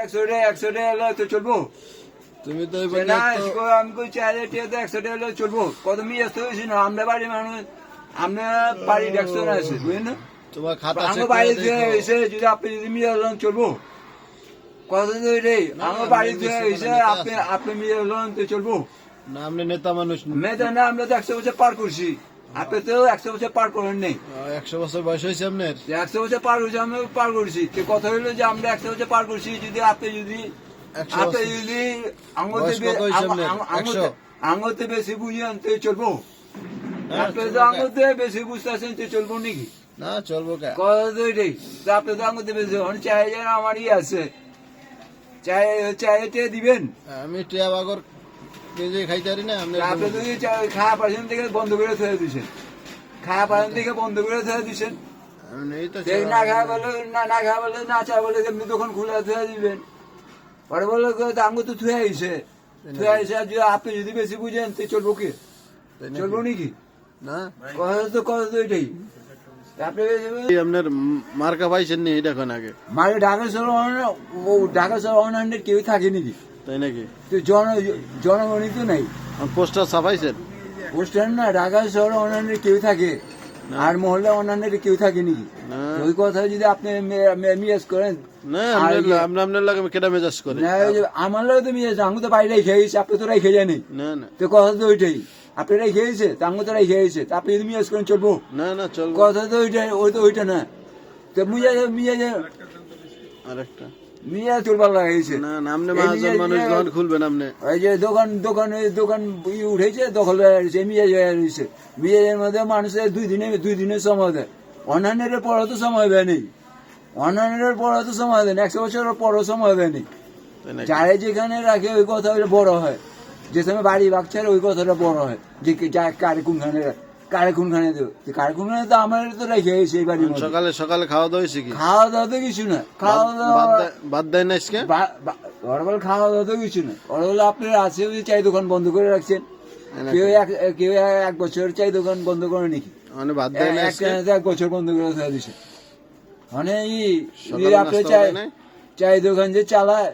100 টাকা হলে তো চলবো তুমি তো না আমি কই 100 টাকা হলে চলবো কত মিয়াজ তো হয়েছি না আমরা বাড়ির মানুষ আমরা বাড়ির 100 না আছে বুঝলেন না তোমার খাতা আমার বাড়িতে এসে যদি আপনি যদি মিয়াজ লোন চলবো কত রে আমার বাড়িতে এসে আপনি মিয়াজ লোন তো চলবো না আপনি নেতা মানুষ মেয়েদের না আমরা তো 100 বছর পার করছি আপনি তো 100 বছর পার করেন নেই 100 বছর বয়স হয়েছে আপনার 100 বছর পার হয়েছে আমি পার করছি তো কথা হইলো যে আমরা 100 বছর পার করছি যদি আপনি যদি আঙতে বেশি বুঝেন তো চলবো আপনি তো আঙতে বেশি বুঝতেছেন তো চলবো নাকি না চলবো কে কত রে আপনি তো আঙতে বেশি চাই যেন আমার আছে চাইতে দিবেন আমি টিয়া বাগর কেজি খাইতে পারি না আপনি তো খাওয়া পার্সেন্ট থেকে বন্ধ করে থয়ে দিচ্ছেন খাওয়া পার্সেন্ট থেকে বন্ধ করে থয়ে দিচ্ছেন না খাওয়া বলে না খাওয়া বলে না চা বলে এমনি দোকান খুলে থয়ে দিবেন পরে বললো আঙ্গুর তো থুয়ে আইসে যদি আপনি যদি বেশি বুঝেন তো চলবো কি চলবো নাকি না কথা তো এটাই আপনার মার্কা পাইছেন নি এটা এখন আগে মানে ঢাকা শহর অনহান্ডে কেউ থাকে নাকি তাই নাকি জনগণই তো নাই পোস্টার ছাপাইছেন পোস্টার না ঢাকা শহর অনহান্ডে কেউ থাকে আর মহল্লা অন্যান্য কেউ থাকে নাকি ওই কথা যদি আপনি মেজাজ করেন না আপনার লাগে কেটা মেজাজ করে আমার লাগে তো মেজাজ আমি তো বাইরে খেয়েছি আপনি তো রাই খেয়ে জানি না না তো কথা তো ওইটাই আপনি রাই খেয়েছে তাঙ্গু তো রাই খেয়েছে আপনি যদি মেজাজ করেন চলবো না না চলবো কথা তো ওইটাই ওই তো ওইটা না তো মিয়া আরেকটা মিয়া চলবার লাগাইছে না না আপনি মহাজন মানুষ দোকান খুলবেন আপনি ওই যে দোকান উঠেছে দখল হয়েছে মিয়া রয়েছে মিয়াজের মধ্যে মানুষের দুই দিনের সময় দেয় অন্যান্যের পরও তো সময় দেয় নেই অন্যান্যের পরও তো সময় দেয় 100 বছরের পরও সময় দেয় নেই যারা যেখানে রাখে ওই কথা হলে বড় হয় যে সময় বাড়ি বাচ্চার ওই কথাটা বড় হয় যে কারে কোনখানে কারখানে তো আমার তো রেখে গেছে এই বাড়ির সকালে খাওয়া দাওয়া হয়েছে কি খাওয়া দাওয়া তো কিছু না খাওয়া দাওয়া বাদ দেয় না আজকে ওরা খাওয়া দাওয়া তো কিছু না ওরা বলে আপনার আছে ওই চাই দোকান বন্ধ করে রাখছেন কেউ 1 বছর চাই দোকান বন্ধ করে নাকি মানে বাদ দেয় না 1 বছর বন্ধ করে দিছে মানে আপনার চাই দোকান যে চালায়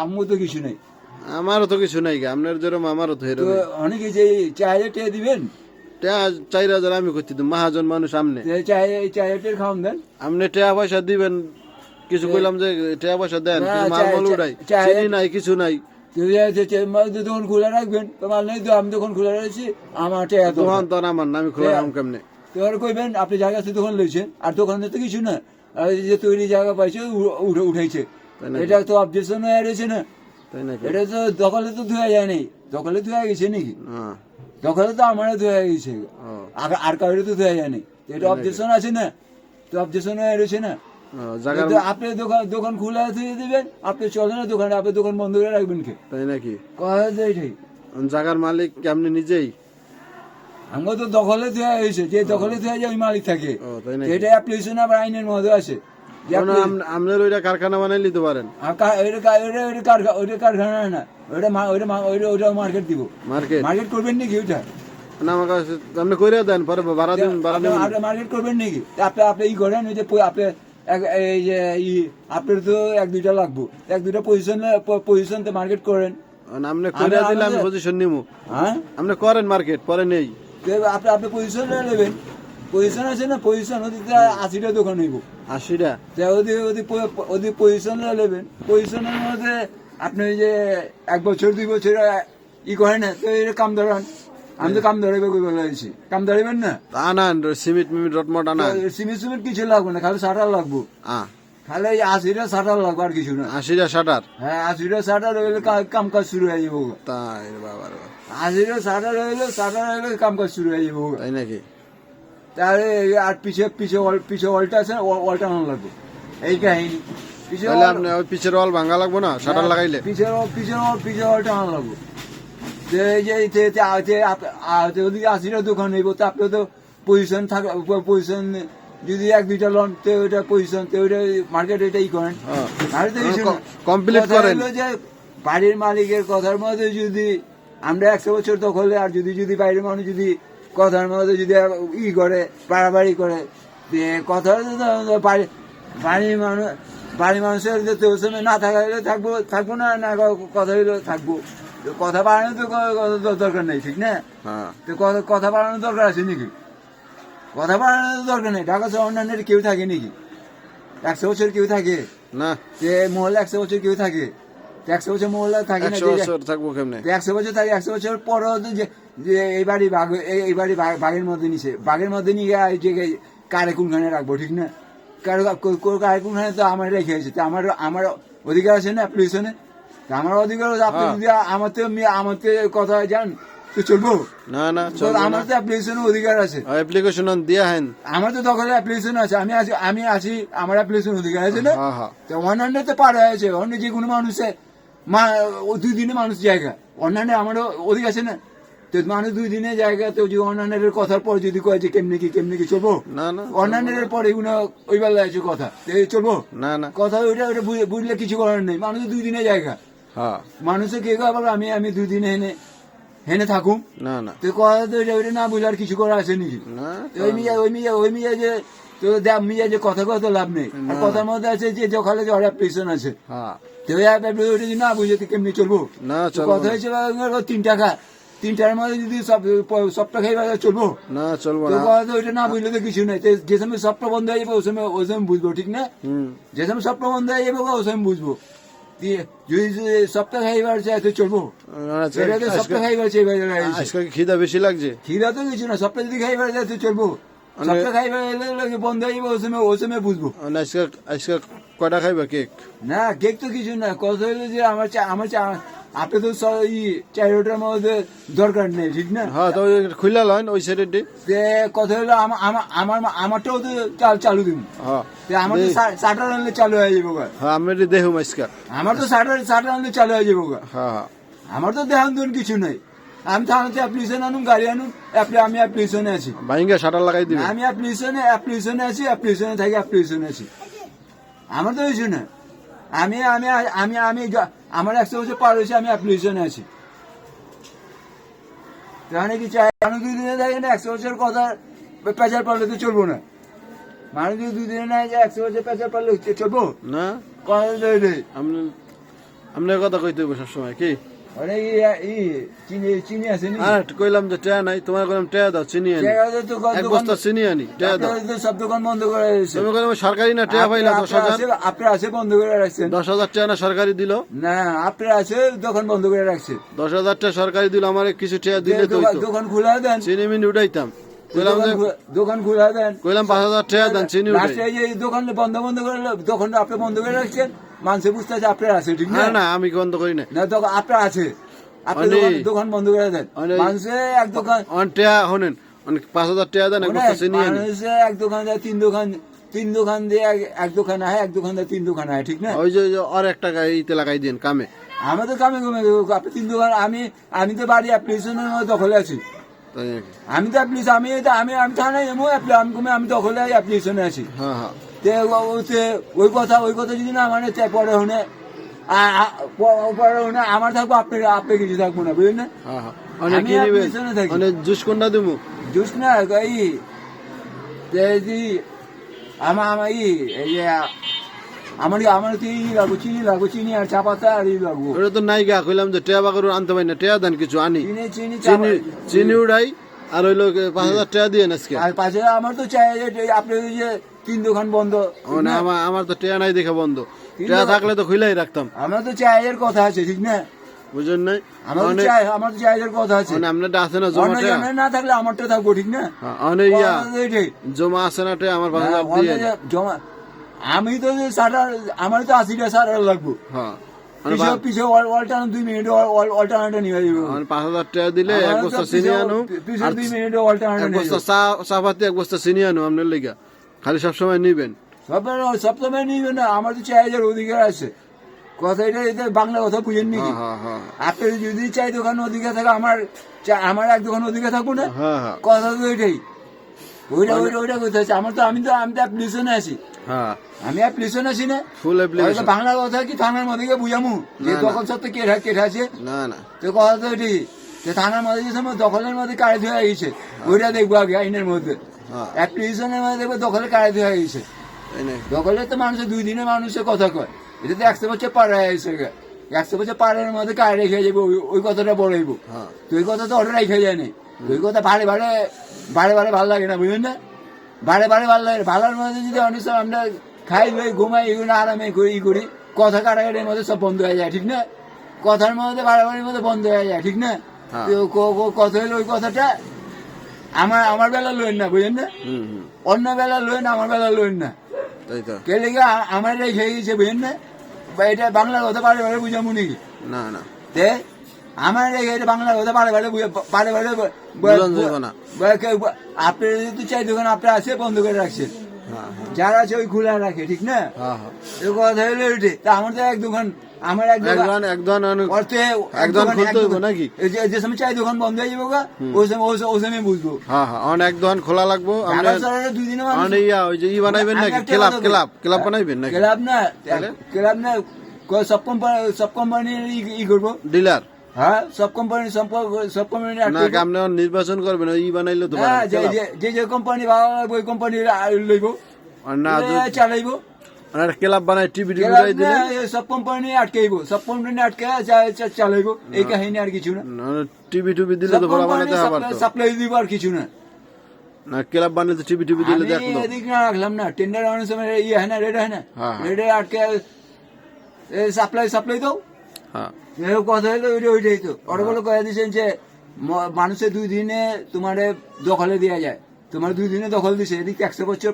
আমও তো কিছু নেই আমারও তো কিছু নাই আপনার যেরকম আমারও তো এরকম অনেকে যে চাইলে টেয়ে দিবেন 4000 আমি করতে দিই মহাজন মানুষ আমনে চাইলে খাওয়ান দেন আপনি টাকা পয়সা দিবেন কিছু কইলাম যে টাকা পয়সা দেন মাল উড়াই চিনি নাই কিছু নাই দোকান খুলে রাখবেন তোমার নেই তো আমি দোকান খুলে রাখছি আমার টাকা দোকান তো আমার না আমি খুলে রাখলাম কেমনে তোর কইবেন আপনি জায়গা আছে দোকান লইছেন আর দোকানে তো কিছু না যে তৈরি জায়গা পাইছে উঠাইছে এটা তো অবজেকশন হয়ে রয়েছে না এটা তো দখলে তো ধোয়া যায় নাই দখলে ধোয়া গেছে নাকি দখলে তো আমার ধোয়া গেছে আর কাউরে তো ধোয়া যায় নাই এটা অবজেকশন আছে না তো অবজেকশন হয়ে রয়েছে না আপনি দোকান খোলা দিয়ে দিবেন আপনি চলে না দোকানে আপনি দোকান বন্ধ করে রাখবেন কে তাই নাকি এটাই জায়গার মালিক আপনি নিজেই আমরা তো দখলে দেওয়া হয়েছে যে দখলে দেওয়া যায় ওই মালিক থাকে এটা অ্যাপ্লিকেশন আবার আইনের মধ্যে আছে আপনার ওইটা কারখানা বানাই নিতে পারেন কারখানা না ওইটা মার্কেট দিব মার্কেট করবেন নাকি ওইটা না আমার কাছে আপনি করে দেন পরে ভাড়া দিন আপনি মার্কেট করবেন নাকি আপনি ই করেন ওই যে আপনি এই যে আপনার তো 1-2টা লাগবো 1-2টা পজিশন তো মার্কেট করেন আপনি করে দিলে আমি পজিশন নিবো হ্যাঁ আপনি করেন মার্কেট পরে নেই আপনি পজিশন নেবেন পজিশন আছে না পজিশন ওদিকে 80টা দোকান হইব 80টা ওদিকে পজিশন নেবেন পজিশনের মধ্যে আপনি যে 1 বছর 2 বছর ই করেন না তো এটা কাম ধরান আমি তো কাম ধরাইবে কই বলেছি কাম ধরাইবেন না না সিমেন্ট রটমট আনা সিমেন্ট কিছু লাগবে না খালি শাটার লাগবো খালি 80টা শাটার লাগবে আর কিছু না 80টা শাটার হ্যাঁ 80টা শাটার হইলে কাম কাজ শুরু হয়ে যাবো তাই বাবা 80টা শাটার হইলে কাম কাজ শুরু হয়ে যাবো তাই নাকি তাহলে আর পিছে ওয়ালটা আছে ওয়ালটা আনা লাগবে এই কাহিনী পিছের ওয়াল ভাঙা লাগবো না শাটার লাগাইলে পিছের ওয়ালটা আনা লাগবে যদি 80টা দোকান হইব তো আপনি তো পজিশন যদি 1-2টা লন তো ওইটা পজিশন তো ওইটা মার্কেট এটাই করেন কমপ্লিট করেন যে বাড়ির মালিকের কথার মধ্যে যদি আমরা 100 বছর দখলে আর যদি বাইরের মানুষ যদি কথার মধ্যে যদি ই করে বাড়াবাড়ি করে কথা বাড়ির মানুষ বাড়ির মানুষের যে ওই সময় না থাকা হলে থাকবো থাকবো না না কথা হইলো থাকবো। তো কথা বাড়ানোর তো দরকার নেই, ঠিক না? হ্যাঁ তো কথা বাড়ানোর দরকার আছে নাকি? কথা বাড়ানোর দরকার নেই। ঢাকা শহর অন্যান্যের কেউ থাকে নাকি? 100 বছর কেউ থাকে? না, যে মহল্লা 100 বছর কেউ থাকে? 100 বছর মহল্লা থাকে না? 100 বছর থাকবো কেমনে? 100 বছর থাকে। 100 বছর পরও তো যে এই বাড়ি বাঘের মধ্যে নিছে, বাঘের মধ্যে নিয়ে যে কারে কোনখানে রাখবো, ঠিক না? কারে কোনখানে তো আমার রেখে আছে, তো আমার অধিকার আছে না অ্যাপ্লিকেশনে? আমার অধিকার আছে। আপনি যদি আমার তো কথা জান তো চলবো না না, আমার তো অ্যাপ্লিকেশনের অধিকার আছে। অ্যাপ্লিকেশন দিয়া হেন আমার তো দখলে অ্যাপ্লিকেশন আছে, আমি আছি, আমার অ্যাপ্লিকেশন অধিকার আছে না? হ্যাঁ হ্যাঁ তো অন্যান্য তো পার হয়েছে, অন্য যে কোনো মানুষে 2 দিনে মানুষ জায়গা, অন্যান্য আমারও অধিকার আছে না? তো মানুষ 2 দিনে জায়গা, তো যে অন্যান্যের কথার পর যদি কয় যে কেমনি কি চলবো? না না, অন্যান্যের পর এগুলো ওই বেলা আছে কথা, তো এই চলবো না না, কথা? ওইটা বুঝলে কিছু করার নেই। মানুষ 2 দিনে জায়গা, হ্যাঁ মানুষে কে আবার আমি 2 দিনে হেনে থাকুম? না না, তো কথা তো ওইটা না বুঝলে আর কিছু করা আছে নাকি? না, ওই মিয়া যে তো মিয়া যে কথা তো লাভ নেই। আর কথার মধ্যে আছে যে যখালে যে অ্যাপ্লিকেশন আছে, হ্যাঁ তো ওইটা যদি না বুঝে তো কেমনি চলবো? না, তো চলবো কথা না। হয়েছে 3 টাকা, 3টার মধ্যে যদি সবটা খাই চলবো? না চলবো তো না। কথা তো ওইটা না বুঝলে তো কিছু নাই। তো যে সময় সবটা বন্ধ হয়ে যাবে ওই সময় বুঝবো, ঠিক না? হুম, যে সময় সবটা বন্ধ হয়ে যাবে ওই সময় বুঝবো। যদি সপ্তাহ খাইবার চাই তো চলবো? সপ্তাহ খাইবার চাই, আজকে কি খিদা বেশি লাগছে? খিদা তো কিছু না, সপ্তাহ যদি খাইবার যায় তো চলবো। সপ্তাহ খাইবার বন্ধ হয়ে যাবে ওই সময় বুঝবো। আজকে আজকে কয়টা খাইবা কেক? না কেক তো কিছু না, কথা হলো যে আমার আপনি তো 4টার মধ্যে দরকার নেই, ঠিক না? হ্যাঁ, তো খুলে লন ওই সাইডে। কথা হলো আমারটাও তো চালু দিব। হ্যাঁ, আমার তো 60 আনলে চালু হয়ে যাবো। হ্যাঁ আমি দেখুম আজকে। আমার তো 60 আনলে চালু হয়ে যাবো। হ্যাঁ হ্যাঁ, আমার তো দেখান দুন কিছু নাই। আমি থানাতে অ্যাপ্লিকেশন আনুম, গাড়ি আনুম, আমি অ্যাপ্লিকেশনে আছি। ভাইঙ্গা শাটার লাগাই দিবে। আমি অ্যাপ্লিকেশনে আছি, অ্যাপ্লিকেশনে থাকি, অ্যাপ্লিকেশনে আছি। আমার তো কিছু না। আমি আমার 100 বছর পার হয়েছে, আমি অ্যাপ্লিকেশনে আছি। তাহলে কি চাই মানুষ 2 দিনে থাকে না 100 বছর কথা পেঁচার পারলে তো চলবো না। মানুষ যদি 2 দিনে না যায় 100 বছর পেঁচার পারলে চলবো না? কথা নেই। আপনার কথা কইতে হইব সবসময় কি? অনেক চিনি আছে নি? আর কইলাম যে টেয়া নাই, তোমার কইলাম টেয়া দাও, চিনি আনি। এক বস্তা চিনি আনি, টেয়া দাও। সব দোকান বন্ধ করে দিয়েছে। তুমি কইলাম সরকারি না টেয়া পাইলা 10,000? আপনার আছে বন্ধ করে রাখছেন। 10,000 টাকা না সরকারি দিল? না আপনার আছে দোকান বন্ধ করে রাখছে। 10,000 টাকা সরকারি দিল, আমার কিছু টেয়া দিলে তো হইতো। দোকান খোলা দেন, চিনি মিনি উঠাইতাম। কইলাম যে দোকান খোলা দেন, কইলাম 5,000 টাকা দেন, চিনি উঠাই। লাস্টে এই দোকান বন্ধ করে দোকানটা আপনি বন্ধ করে রাখছেন, মানুষে বুঝতে আছে আপনার আছে, ঠিক না? না না, আমি বন্ধ করি না। না দোকান আপনার আছে, আপনি দোকান বন্ধ করে দেন। মানুষে এক দোকান টেয়া হনেন 5,000 টাকা দেন, এক বস্তা চিনি আনি। মানুষে এক দোকান যায় তিন দোকান দিয়ে এক দোকান আয়, এক দোকান দিয়ে 3 দোকান আয়, ঠিক না? ওই যে আর 1 টাকা এইতে লাগাই দেন কামে। আমি তো কামে ঘুমে আপনি 3 দোকান, আমি তো বাড়ি অ্যাপ্লিকেশনের মধ্যে দখলে আছি। তাই নাকি? আমি তো অ্যাপ্লিকেশন আমি থানায় এমো আমি দখলে অ্যাপ্লিকেশনে আছি। হ্যাঁ হ্যাঁ, ওই কথা যদি না মানে পরে হনে আমার থাকবো, আপনি কিছু থাকবো না, বুঝলেন না? হ্যাঁ হ্যাঁ, অনেক আমি কি নিবে? অ্যাপ্লিকেশনে থাকি। অনেক জুস কোনটা দিমু? জুস না আমার চিনি আর চা পাতা আর লাগবো। ওটা তো নাই গা, কইলাম যে টেয়া বাগর আনতে পারি না, টেয়া দেন কিছু আনি। চিনি উড়াই আর হইলো 5,000 টাকা দিয়ে আজকে। আর পাশে আমার তো চাই আপনি যে 3 দোকান বন্ধ, মানে আমার তো টেয়া নাই দেখে বন্ধ। টেয়া থাকলে তো খুলেই রাখতাম। আমার তো চায়ের কথা আছে, ঠিক না? বুঝেন নাই? আমার তো চায়ের কথা আছে। আপনারটা আছে না জমা টেয়া? না থাকলে আমারটা থাকবো, ঠিক না? জমা আছে না টেয়া আমার 5,000 দিয়ে জমা। আমি তো আমার তো 80টা সার লাগবো। হ্যাঁ, পিছিয়ে অল্টার 2 মিনিট অল্টারনেটে নিয়ে যাবো। 5,000 টাকা দিলে এক বস্তা চিনি আনো, পিছিয়ে 2 মিনিট অল্টারনেটে এক বস্তা চাপাতি, এক বস্তা চিনি আনো আপনার লেগা। খালি সবসময় নিবেন। সবসময় নিবে না, আমার তো চায়ের অধিকার আছে। কথা এটা বাংলা কথা বুঝেন নাকি? আপনি যদি চাই দোকান অধিকার থাকে, আমার এক দোকান অধিকার থাকবো না? কথা তো ওইটাই, ওইটা কথা আছে। আমি তো অ্যাপ্লিকেশনে আছি। আমি অ্যাপ্লিকেশনে আছি না? ফুল অ্যাপ্লিকেশন। বাংলা কথা কি থানার মধ্যে গিয়ে বুঝামু যে দখল সত্য কেটে আছে? না না, তো কথা তো ওইটাই, থানার মধ্যে যে সময় দখলের মধ্যে কাড়ে ধোয়া গেছে, ওইটা দেখবো আগে আইনের মধ্যে। অ্যাপ্লিকেশনের মধ্যে দেখবো দখলে কাড়ে ধোয়া গেছে, তাই নাকি? দখলে তো মানুষের 2 দিনে মানুষের কথা কয়, এটা তো 100 বছর পার হয়ে গেছে। 100 বছর পারের মধ্যে কার রেখে যাবো, ওই কথাটা বলাইবো। হ্যাঁ তো ওই কথা তো ওটা রেখে যায় নাই। ওই কথা বারে বারে ভালো লাগে না, বুঝলেন না? বারে ভালো লাগে। ভালোর মধ্যে যদি অনেক সময় আমরা খাই লই ঘুমাই, এগুলো আরামে করি করি, কথা কাটাকাটির মধ্যে সব বন্ধ হয়ে যায়, ঠিক না? কথার মধ্যে বাড়াবাড়ির মধ্যে বন্ধ হয়ে যায়, ঠিক না? হ্যাঁ। তো কথা হলো ওই কথাটা আমার বেলা লইন না, বুঝলেন না? হুম। অন্য বেলা লইন, আমার বেলা লইন না। তাই তো। কে লেগে আমার রেখে গেছে, বুঝলেন না? বা এটা বাংলা কথা বারে বুঝাবো নাকি? না না তে আমার রেখে এটা বাংলা কথা বারে বুঝানো যাবে না। আপনার যদি চাই দোকান আপনার আছে বন্ধ করে রাখছেন, হ্যাঁ হ্যাঁ যারা আছে ওই খোলা রাখে, ঠিক না? হ্যাঁ হ্যাঁ। এই কথা হলো ওইটাই। তা আমার তো এক দোকান, আমার এক দোকান একদম খুলতে হইব নাকি? যে সময় চাই দোকান বন্ধ হয়ে যাবো গা, ওই সময় বুঝবো। হ্যাঁ হ্যাঁ, অনেক দোকান খোলা লাগবো। আমরা 2 দিনে অনেক ওই যে বানাইবেন নাকি? ক্লাব বানাইবেন নাকি? ক্লাব না, সব কোম্পানির করবো ডিলার হ্যাঁ, সব কোম্পানি না, আপনি নির্বাচন করবেন, ওই বানাইলে তো হ্যাঁ, যে কোম্পানি ভালো লাগবে ওই কোম্পানি লইব, না চালাইবো। ক্লাব বানাই টিভি সব কোম্পানি আটকাইব, সব কোম্পানি আটকে চালাইবো, এই কাহিনী আর কিছু না। টিভি টুবি দিলে তো বড় বানাতে হবে, সাপ্লাই দিব আর কিছু না। না ক্লাব বানাইতে টিভি টুবি দিলে দেখো এদিক না রাখলাম না, টেন্ডার অনেক সময় ইয়ে হয় না, রেড হয় না, রেডে আটকে সাপ্লাই দাও। হ্যাঁ কথা হলো ওইটাই তো। ওরা বলে কয়ে দিচ্ছেন যে মানুষের 2 দিনে তোমার দখলে দেওয়া যায়, তোমার 2 দিনে দখল দিছে। এদিক 100 বছর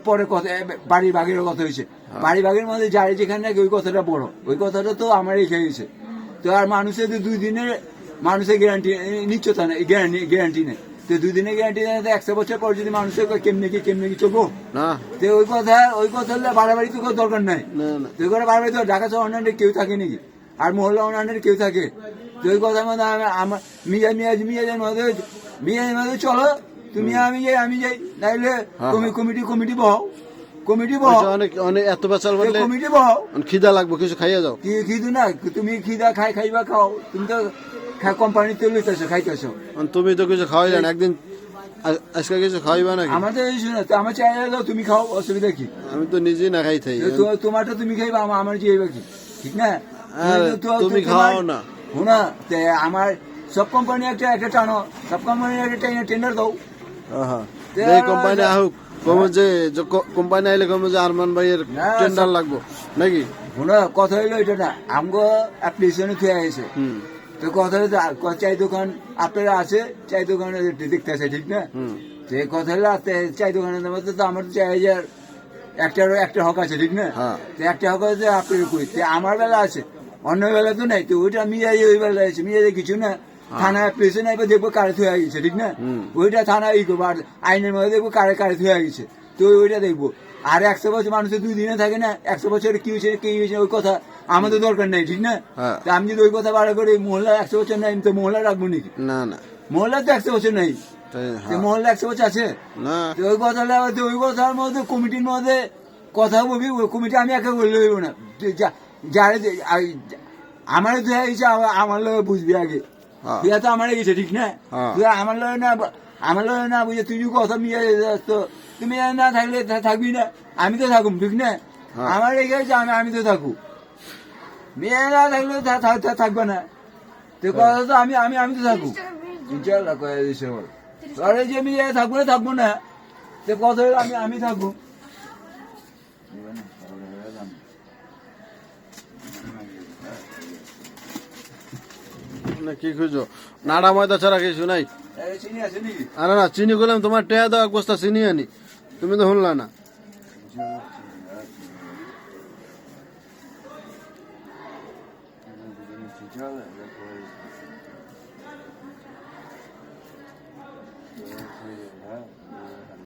পরে কথা বাড়ি ভাগের কথা হয়েছে। বাড়ি ভাগের মধ্যে যারে যেখানে নাকি ওই কথাটা বড়, ওই কথাটা তো আমার রেখে গেছে। তো আর মানুষের 2 দিনের মানুষের গ্যারান্টি নিশ্চয়তা নেই, গ্যারান্টি নেই। তো 2 দিনের গ্যারান্টি নেই, 100 বছর পর যদি মানুষের কেমনে কি চলবো না? তো ওই কথা হলে বাড়াবাড়ি তো কোনো দরকার নাই। তো ওই কথা বাড়াবাড়ি তো ঢাকা শহর অন্যান্য কেউ থাকে নাকি, আর মহল্লা অন্যান্য কেউ থাকে? তো ওই কথার মধ্যে আমার মিয়াজের মধ্যে চলো, তুমি আমি যাই, নাইলে কমিটি বহাও, অনেক এত বেচাল বললে কমিটি বহাও। খিদা লাগবে, কিছু খাইয়া যাও। খিদু না, তুমি খিদা খাইবা খাও, তুমি তো কোম্পানিতে লইতেছো খাইতেছো, তুমি তো কিছু খাওয়াই যান একদিন, আজকে কিছু খাওয়াইবা নাকি? আমার তো এই শুনে, আমার চাই দাও, তুমি খাও, অসুবিধা কি? আমি তো নিজেই না খাই থাই। তোমারটা তুমি খাইবা, আমার যে কি, ঠিক না? তুমি খাও না শোনা, আমার সব কোম্পানি একটা টানো, সব কোম্পানির একটা টেন্ডার দাও। কোম্পানি আহুক, কমে যে কোম্পানি আইলে কমে যে আরমান ভাইয়ের টেন্ডার লাগবো নাকি? শোনা, কথা হইলো এটা না, আমগো অ্যাপ্লিকেশনে থুয়ে আছে। তো কথা হলো চাই দোকান আপনারা আছে, চাই দোকানে দেখতে আছে, ঠিক না? যে কথা হলো চাই দোকানের মধ্যে তো আমার চাই একটা হক আছে, ঠিক না? একটা হক আছে আপনার কই, আমার বেলা আছে, অন্য বেলা তো নাই। তো ওইটা মিয়াই ওই বেলা আছে, মিয়াই কিছু না, থানা অ্যাপ্লিকেশন আইবা দেখবো কারে থুয়ে গেছে, ঠিক না? ওইটা থানা করবো, আর আইনের মধ্যে দেখবো কারে থুয়ে গেছে, তো ওইটা দেখবো। আর 100 বছর মানুষের 2 দিনে থাকে না, 100 বছরে কি হয়েছে ওই কথা আমাদের দরকার নেই, ঠিক না? আমি যদি ওই কথা বাড়া করে মহল্লা 100 বছর নাই, তো মহল্লা রাখবো নাকি? না না, মহল্লা তো 100 বছর নাই, মহল্লা 100 বছর আছে না। ওই কথা ওই কথার মধ্যে কমিটির মধ্যে কথা বলবি, ওই কমিটি আমি একা বললে হইব না, যারা আমার ধুয়ে গেছে আমার লোক বুঝবি আগে, তুই তো আমার গেছে, ঠিক না? তুই আমার লোক না বুঝে তুই কথা মিয়া, তো তুমি না থাকলে থাকবি না, আমি তো থাকুম, ঠিক না? আমার রেখে গেছে, আমি তো থাকু, মেয়ে না থাকলে থাকবে না। তো কথা তো আমি তো থাকু, ইনশাল্লাহ কয়ে দিছে বল, আরে যে মেয়ে থাকবো না, তো কথা হলো আমি থাকবো। কি খুঁজো? নাড়া ময়দা ছাড়া কিছু নাই? চিনি আছে নাকি? আরে না, চিনি করলাম, তোমার টেয়া দাও এক বস্তা চিনি আনি, তুমি তো শুনলা না।